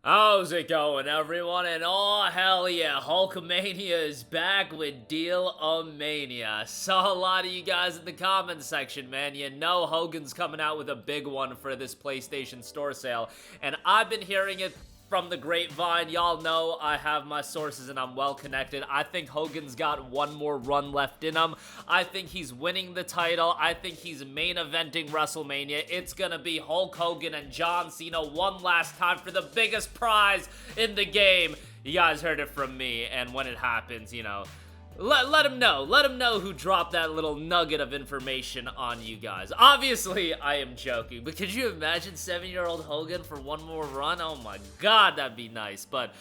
How's it going, everyone? And oh, hell yeah, Hulkamania is back with DEALMANIA. Saw a lot of you guys in the comments section, man. You know Hogan's coming out with a big one for this PlayStation Store sale, and I've been hearing it from the grapevine. Y'all know I have my sources and I'm well connected. I think Hogan's got one more run left in him. I think he's winning the title. I think he's main eventing WrestleMania. It's gonna be Hulk Hogan and John Cena one last time for the biggest prize in the game. You guys heard it from me, and when it happens, you know, let him know. Let him know who dropped that little nugget of information on you guys. Obviously, I am joking, but could you imagine 7-year-old Hogan for one more run? Oh my god, that'd be nice. But,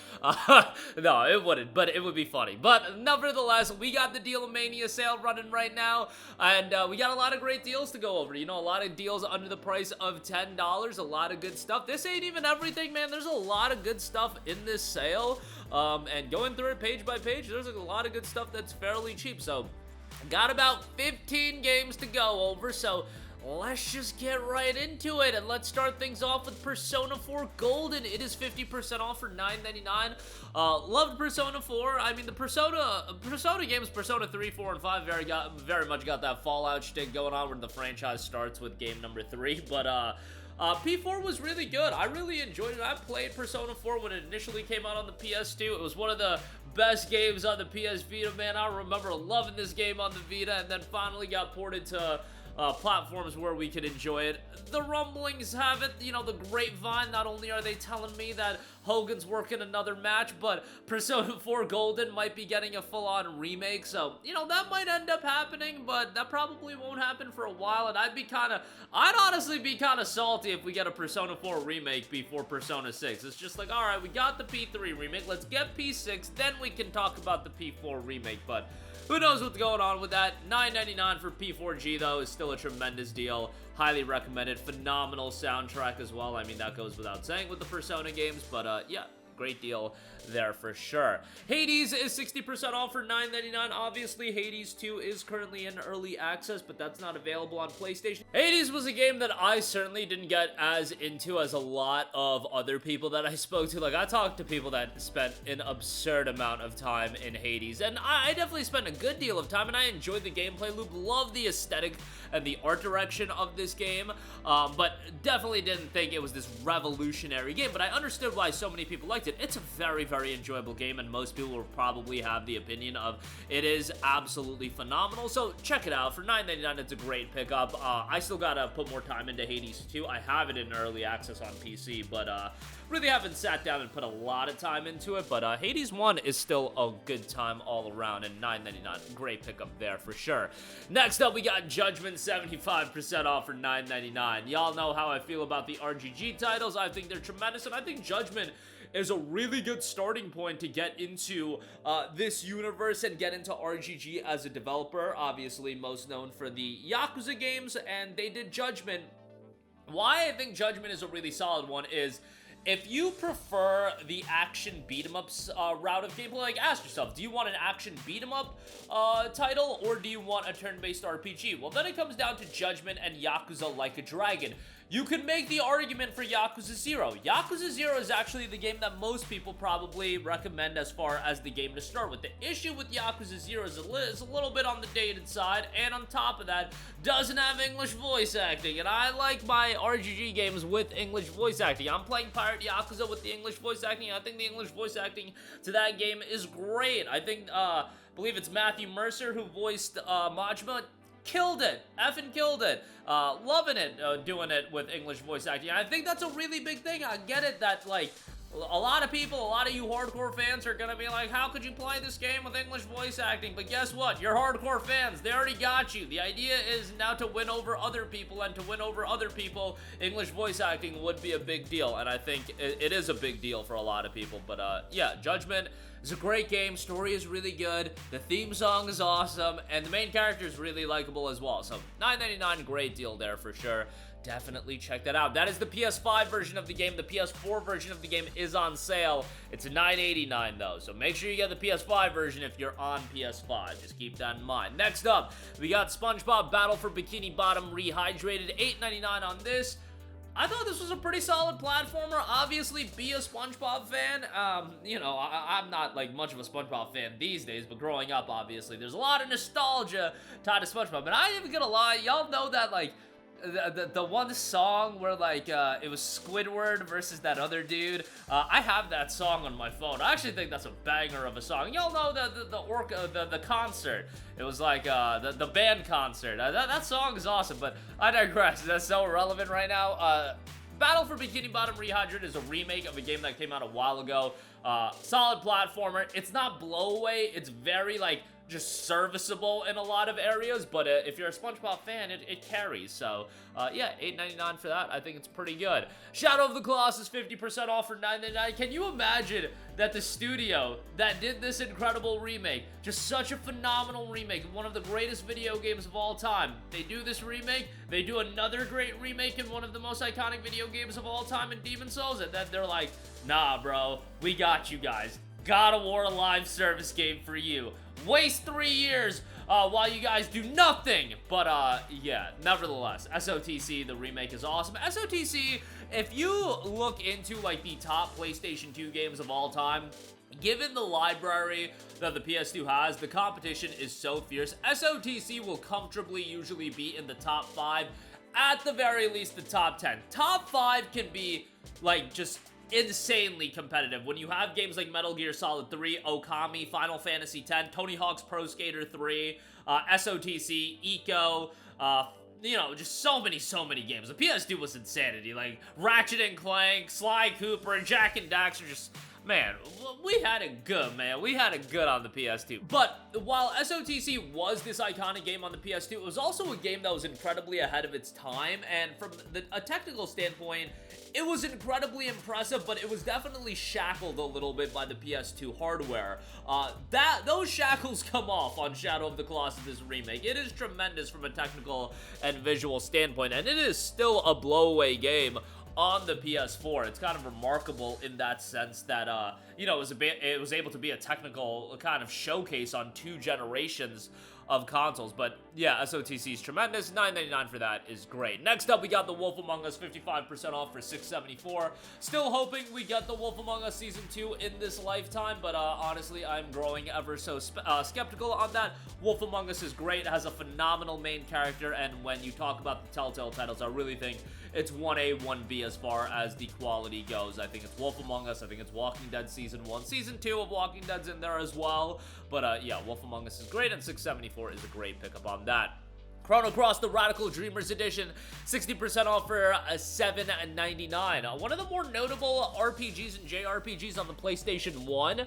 no, it wouldn't, but it would be funny. But, nevertheless, we got the DEALMANIA sale running right now, and we got a lot of great deals to go over. You know, a lot of deals under the price of $10, a lot of good stuff. This ain't even everything, man. There's a lot of good stuff in this sale. And going through it page by page, there's a lot of good stuff that's fairly cheap. So, got about 15 games to go over, so let's just get right into it, and let's start things off with Persona 4 Golden. It is 50% off for $9.99. Loved Persona 4. I mean, the Persona games, Persona 3, 4, and 5 very much got that Fallout shtick going on where the franchise starts with game number 3, but, P4 was really good. I really enjoyed it. I played Persona 4 when it initially came out on the PS2. It was one of the best games on the PS Vita, man. I remember loving this game on the Vita, and then finally got ported to platforms where we could enjoy it. The rumblings have it, you know, the grapevine, not only are they telling me that Hogan's working another match, but Persona 4 Golden might be getting a full-on remake, so, you know, that might end up happening, but that probably won't happen for a while, and I'd honestly be kind of salty if we get a Persona 4 remake before Persona 6. It's just like, alright, we got the P3 remake, let's get P6, then we can talk about the P4 remake, but who knows what's going on with that. $9.99 for P4G, though, is still a tremendous deal. Highly recommended. Phenomenal soundtrack as well. I mean, that goes without saying with the Persona games, but, yeah. Great deal there for sure. Hades is 60% off for $9.99. Obviously, Hades 2 is currently in early access, but that's not available on PlayStation. Hades was a game that I certainly didn't get as into as a lot of other people that I spoke to. Like, I talked to people that spent an absurd amount of time in Hades, and I definitely spent a good deal of time, and I enjoyed the gameplay loop, loved the aesthetic and the art direction of this game, but definitely didn't think it was this revolutionary game, but I understood why so many people liked it. It's a very, very enjoyable game, and most people will probably have the opinion of it is absolutely phenomenal, so check it out. For $9.99, it's a great pickup. I still gotta put more time into Hades 2. I have it in early access on PC, but really haven't sat down and put a lot of time into it, but Hades 1 is still a good time all around, and $9.99, great pickup there for sure. Next up, we got Judgment, 75% off for $9.99. Y'all know how I feel about the RGG titles. I think they're tremendous, and I think Judgment is a really good starting point to get into this universe and get into RGG as a developer. Obviously, most known for the Yakuza games, and they did Judgment. Why I think Judgment is a really solid one is, if you prefer the action beat-em-ups route of gameplay, like, ask yourself, do you want an action beat-em-up title, or do you want a turn-based RPG? Well, then it comes down to Judgment and Yakuza Like a Dragon. You could make the argument for Yakuza 0. Yakuza 0 is actually the game that most people probably recommend as far as the game to start with. The issue with Yakuza 0 is a little bit on the dated side, and on top of that, doesn't have English voice acting, and I like my RGG games with English voice acting. I'm playing Pirate Yakuza with the English voice acting, and I think the English voice acting to that game is great. I think, believe it's Matthew Mercer who voiced Majima. Killed it. Effing killed it. Loving it, doing it with English voice acting. I think that's a really big thing. I get it that, like, a lot of people, a lot of you hardcore fans are gonna be like, how could you play this game with English voice acting? But guess what? You're hardcore fans. They already got you. The idea is now to win over other people, and to win over other people, English voice acting would be a big deal, and I think it is a big deal for a lot of people. But, yeah, Judgment is a great game. Story is really good. The theme song is awesome, and the main character is really likable as well. So, $9.99, great deal there for sure. Definitely check that out. That is the PS5 version of the game. The PS4 version of the game is on sale. It's $9.89 though, so make sure you get the PS5 version if you're on PS5. Just keep that in mind. Next up, we got SpongeBob Battle for Bikini Bottom Rehydrated. $8.99 on this. I thought this was a pretty solid platformer. Obviously, be a SpongeBob fan. You know, I'm not like much of a SpongeBob fan these days, but growing up, obviously, there's a lot of nostalgia tied to SpongeBob. And I ain't even gonna lie, y'all know that like the one song where like it was Squidward versus that other dude. I have that song on my phone. I actually think that's a banger of a song. Y'all know the concert. It was like the band concert. That song is awesome, but I digress. That's so irrelevant right now. Battle for Bikini Bottom Rehydrated is a remake of a game that came out a while ago. Solid platformer. It's not blowaway. It's very like just serviceable in a lot of areas, but if you're a SpongeBob fan, it carries. So yeah, $8.99 for that. I think it's pretty good. Shadow of the Colossus 50% off for $9.99. Can you imagine that the studio that did this incredible remake, just such a phenomenal remake, one of the greatest video games of all time, they do this remake, they do another great remake in one of the most iconic video games of all time in Demon's Souls, and then they're like, nah bro, we got you guys. God of War live service game for you. Waste 3 years while you guys do nothing. But yeah, nevertheless, SOTC, the remake is awesome. SOTC, if you look into like the top PlayStation 2 games of all time, given the library that the PS2 has, the competition is so fierce. SOTC will comfortably usually be in the top 5, at the very least the top 10. Top 5 can be like just insanely competitive when you have games like Metal Gear Solid 3, Okami, Final Fantasy X, Tony Hawk's Pro Skater 3, SOTC, Eco, you know, just so many games. The PS2 was insanity, like Ratchet and Clank, Sly Cooper, and Jak and Daxter. Just, man, we had it good, man. We had it good on the PS2. But while SOTC was this iconic game on the PS2, it was also a game that was incredibly ahead of its time, and from a technical standpoint, it was incredibly impressive, but it was definitely shackled a little bit by the PS2 hardware. Those shackles come off on Shadow of the Colossus' remake. It is tremendous from a technical and visual standpoint, and it is still a blowaway game on the PS4. It's kind of remarkable in that sense that, you know, it was able to be a technical kind of showcase on 2 generations of consoles. But yeah, SOTC is tremendous. $9.99 for that is great. Next up, we got The Wolf Among Us 55% off for $6.74. Still hoping we get The Wolf Among Us Season 2 in this lifetime, but honestly, I'm growing ever so skeptical on that. Wolf Among Us is great. It has a phenomenal main character, and when you talk about the Telltale titles, I really think it's 1A, 1B as far as the quality goes. I think it's Wolf Among Us. I think it's Walking Dead Season 1. Season 2 of Walking Dead's in there as well. But yeah, Wolf Among Us is great, and $6.74 is a great pickup on that. Chrono Cross, the Radical Dreamers Edition, 60% off for $7.99. One of the more notable RPGs and JRPGs on the PlayStation 1.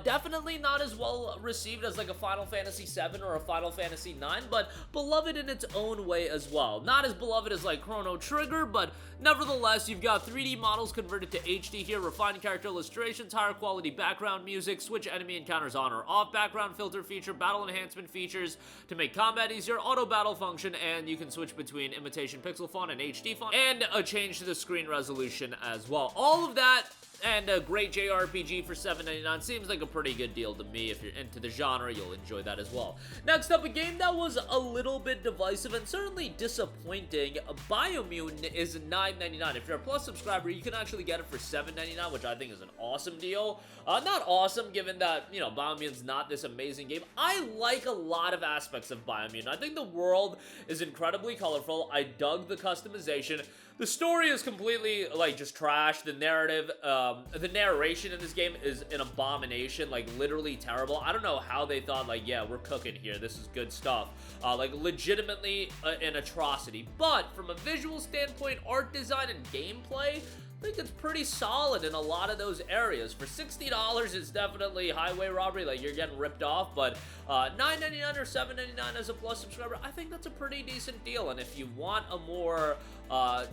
Definitely not as well received as like a Final Fantasy VII or a Final Fantasy IX, but beloved in its own way as well. Not as beloved as like Chrono Trigger, but nevertheless, you've got 3D models converted to HD here, refined character illustrations, higher quality background music, switch enemy encounters on or off, background filter feature, battle enhancement features to make combat easier, auto battle function, and you can switch between imitation pixel font and HD font, and a change to the screen resolution as well. All of that and a great JRPG for $7.99 seems like a pretty good deal to me. If you're into the genre, you'll enjoy that as well. Next up, a game that was a little bit divisive and certainly disappointing. Biomutant is $9.99. If you're a Plus subscriber, you can actually get it for $7.99, which I think is an awesome deal. Not awesome, given that, you know, Biomutant's not this amazing game. I like a lot of aspects of Biomutant. I think the world is incredibly colorful. I dug the customization. The story is completely, like, just trash. The narrative, the narration in this game is an abomination, like, literally terrible. I don't know how they thought, like, yeah, we're cooking here. This is good stuff. Like, legitimately an atrocity. But from a visual standpoint, art design and gameplay, I think it's pretty solid in a lot of those areas. For $60, it's definitely highway robbery, like you're getting ripped off, but $9.99 or $7.99 as a Plus subscriber, I think that's a pretty decent deal. And if you want a more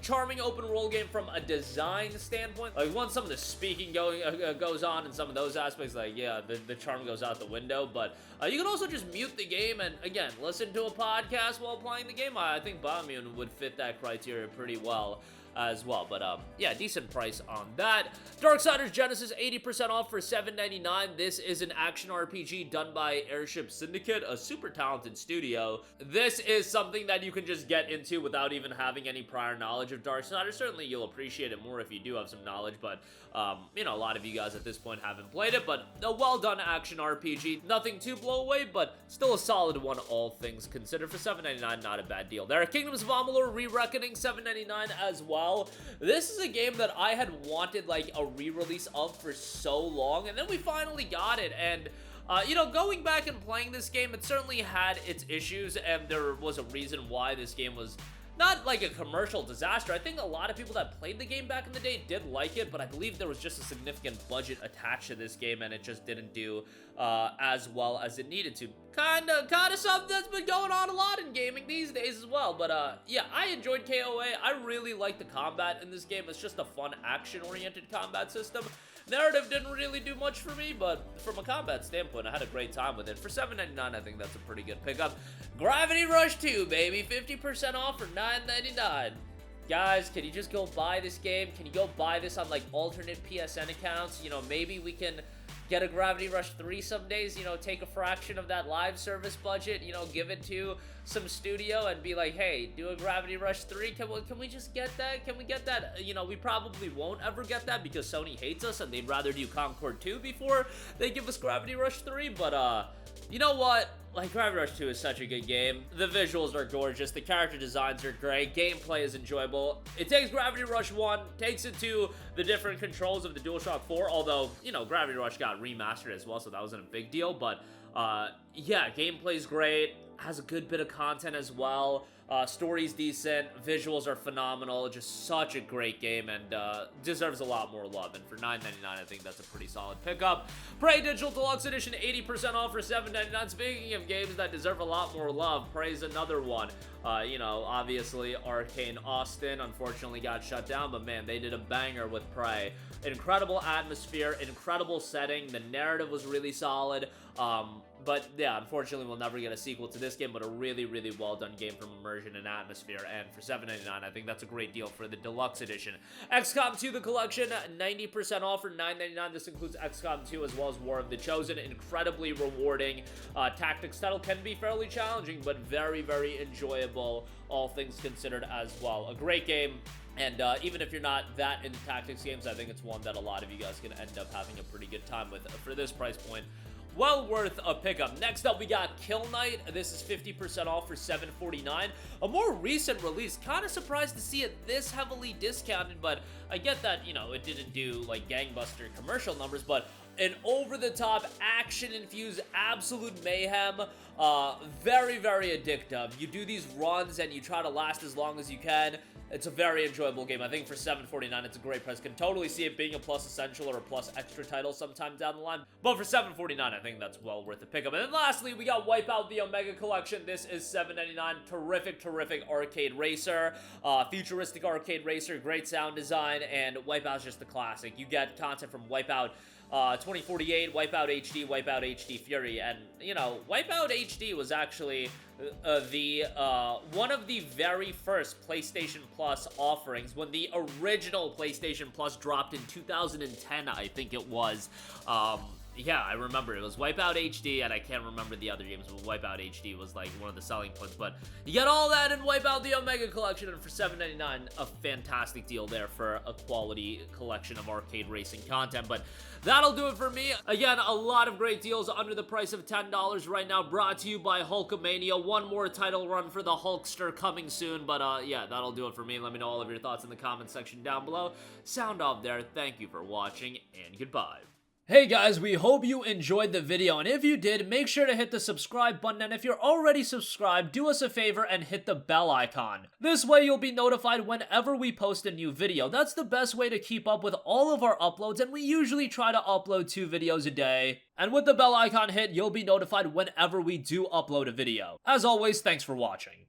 charming open world game from a design standpoint, like once some of the speaking goes on and some of those aspects, like yeah, the charm goes out the window. But you can also just mute the game and again listen to a podcast while playing the game. I think Biomutant would fit that criteria pretty well. as well. But yeah, decent price on that. Darksiders Genesis 80% off for $7.99. This is an action RPG done by Airship Syndicate, a super talented studio. This is something that you can just get into without even having any prior knowledge of Darksiders. Certainly you'll appreciate it more if you do have some knowledge, but you know, a lot of you guys at this point haven't played it, but a well done action RPG. Nothing too blow away, but still a solid one, all things considered. For $7.99, not a bad deal there. Kingdoms of Amalur Re-Reckoning, $7.99 as well. This is a game that I had wanted like a re-release of for so long, and then we finally got it. And you know, going back and playing this game, it certainly had its issues, and there was a reason why this game was not like a commercial disaster. I think a lot of people that played the game back in the day did like it, but I believe there was just a significant budget attached to this game, and it just didn't do as well as it needed to. Kind of something that's been going on a lot in gaming these days as well. But yeah, I enjoyed KOA. I really like the combat in this game. It's just a fun action-oriented combat system. Narrative didn't really do much for me, but from a combat standpoint, I had a great time with it. For $7.99, I think that's a pretty good pickup. Gravity Rush 2, baby, 50% off for $9.99. Guys, can you just go buy this game? Can you go buy this on, like, alternate PSN accounts? You know, maybe we can get a Gravity Rush 3 some days, you know, take a fraction of that live service budget, you know, give it to some studio and be like, hey, do a Gravity Rush 3, can we just get that? Can we get that? You know, we probably won't ever get that because Sony hates us and they'd rather do Concord 2 before they give us Gravity Rush 3, but, you know what? Like, Gravity Rush 2 is such a good game. The visuals are gorgeous. The character designs are great. Gameplay is enjoyable. It takes Gravity Rush 1, takes it to the different controls of the DualShock 4, although, you know, Gravity Rush got remastered as well, so that wasn't a big deal. But, yeah, gameplay's great. Has a good bit of content as well. Story's decent. Visuals are phenomenal. Just such a great game, and deserves a lot more love. And for $9.99, I think that's a pretty solid pickup. Prey Digital Deluxe Edition, 80% off for $7.99. Speaking of games that deserve a lot more love, Prey's another one. You know, obviously, Arcane Austin unfortunately got shut down, but man, they did a banger with Prey. Incredible atmosphere, incredible setting. The narrative was really solid. But yeah, unfortunately, we'll never get a sequel to this game, but a really, really well done game from immersion and atmosphere. And for $7.99, I think that's a great deal for the Deluxe Edition. XCOM 2, the collection, 90% off for $9.99. This includes XCOM 2 as well as War of the Chosen. Incredibly rewarding. Tactics title can be fairly challenging, but very, very enjoyable, all things considered as well. A great game. And even if you're not that into tactics games, I think it's one that a lot of you guys can end up having a pretty good time with for this price point. Well worth a pickup. Next up, we got Kill Knight. This is 50% off for $7.49. A more recent release. Kind of surprised to see it this heavily discounted, but I get that, you know, it didn't do, like, gangbuster commercial numbers, but an over-the-top, action-infused, absolute mayhem. Very, very addictive. You do these runs and you try to last as long as you can. It's a very enjoyable game. I think for $7.49, it's a great price. Can totally see it being a plus essential or a plus extra title sometime down the line. But for $7.49, I think that's well worth a pickup. And then lastly, we got WipEout, the Omega Collection. This is $7.99. Terrific, terrific arcade racer. Futuristic arcade racer. Great sound design. And WipEout's just the classic. You get content from WipEout 2048, WipEout HD, WipEout HD Fury, and, you know, WipEout HD was actually one of the very first PlayStation Plus offerings when the original PlayStation Plus dropped in 2010, I think it was. Yeah, I remember it was WipEout HD, and I can't remember the other games, but WipEout HD was like one of the selling points. But you get all that in WipEout the Omega Collection, and for $7.99, a fantastic deal there for a quality collection of arcade racing content. But that'll do it for me. Again, a lot of great deals under the price of $10 right now, brought to you by Hulkamania. One more title run for the Hulkster coming soon, but yeah, that'll do it for me. Let me know all of your thoughts in the comment section down below. Sound off there. Thank you for watching, and goodbye. Hey guys, we hope you enjoyed the video, and if you did, make sure to hit the subscribe button, and if you're already subscribed, do us a favor and hit the bell icon. This way you'll be notified whenever we post a new video. That's the best way to keep up with all of our uploads, and we usually try to upload 2 videos a day. And with the bell icon hit, you'll be notified whenever we do upload a video. As always, thanks for watching.